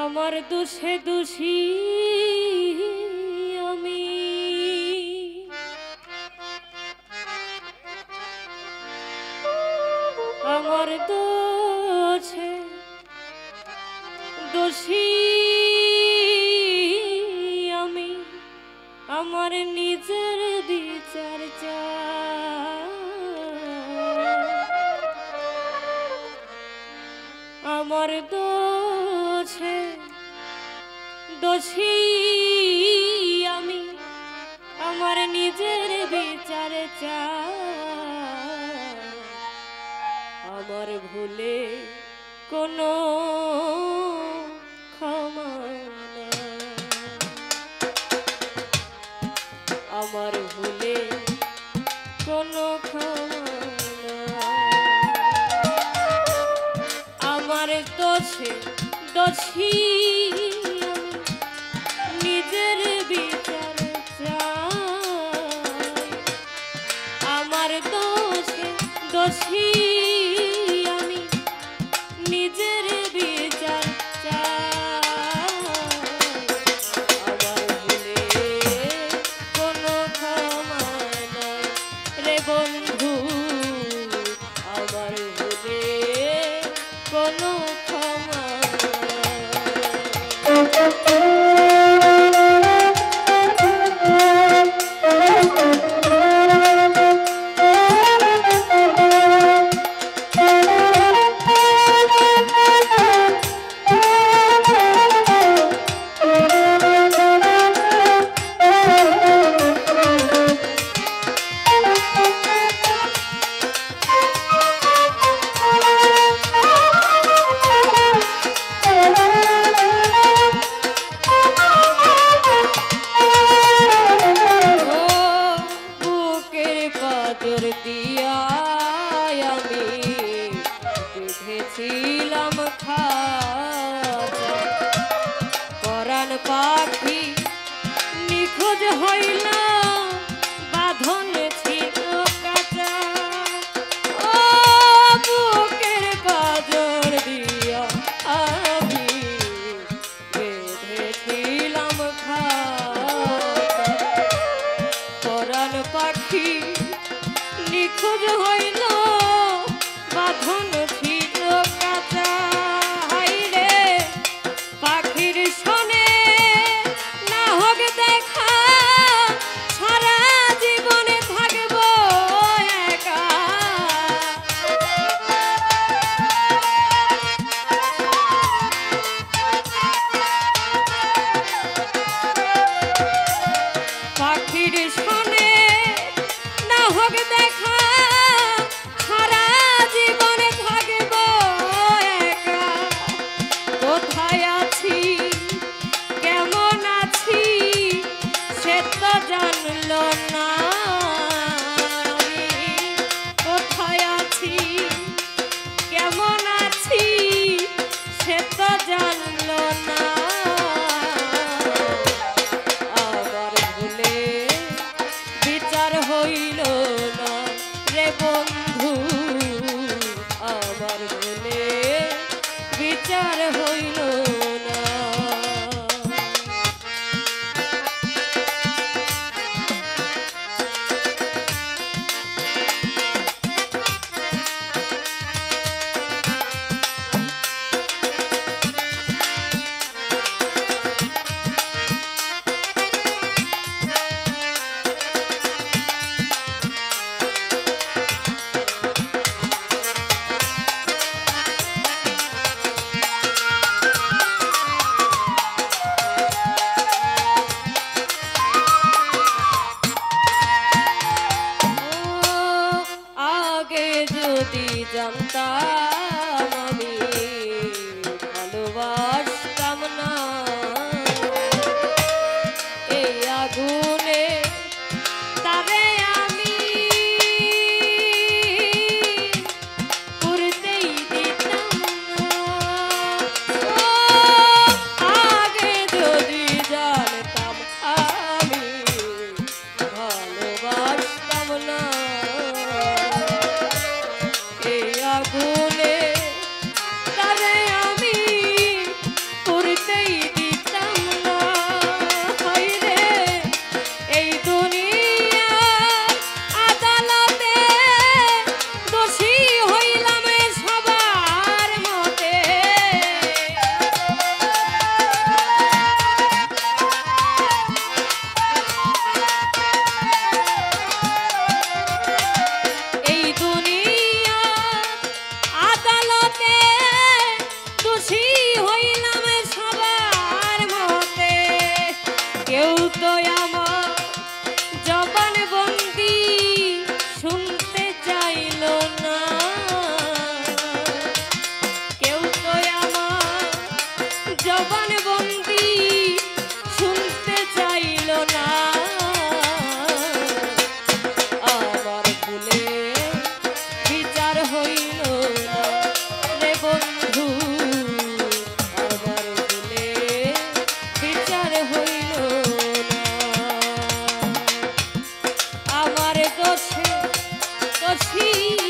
আমার দোষে দোষী আমি, আমার দোষে দোষী আমি, আমার নিজের বিচার চাই। আমার দোষে দোষী আমি, আমার নিজের বিচার চাই। আমার ভুলে কোনো ক্ষমা নাই, আমার ভুলে কোনো ক্ষমা নাই। আমার দোষে দোষী নিজের বিচার চাই। আমার দোষে দোষী আমি, নিজের বিচার চাই। আমার ভুলে কোনো ক্ষমা নাই রে বন্ধু, আমার ভুলে কোনো ক্ষমা দিয়া আমি বেঁধেছিলাম খাঁচা। পরাণ পাখি নিখোঁজ হইল, বাঁধন ছিল কাঁচা। ও বুকের পাঁজর দিয়া আমি বেঁধেছিলাম খাঁচা। পরাণ পাখি নিখোঁজ হইল, বাঁধন ছিল কাঁচা। হাইরে পাখির শোনে না হোক দেখা, সারা জীবনে থাকব একা। পাখির শোনে না হোক দেখা, সারা জীবনে থাকব একা। কোথায় আছি কেমন আছি সে তো জানল না। আমি কোথায় আছি কেমন আছি সে তো জানল না। আমার ভুলে বিচার হইল না রে বন্ধু, আমার ভুলে বিচার হইল না। কি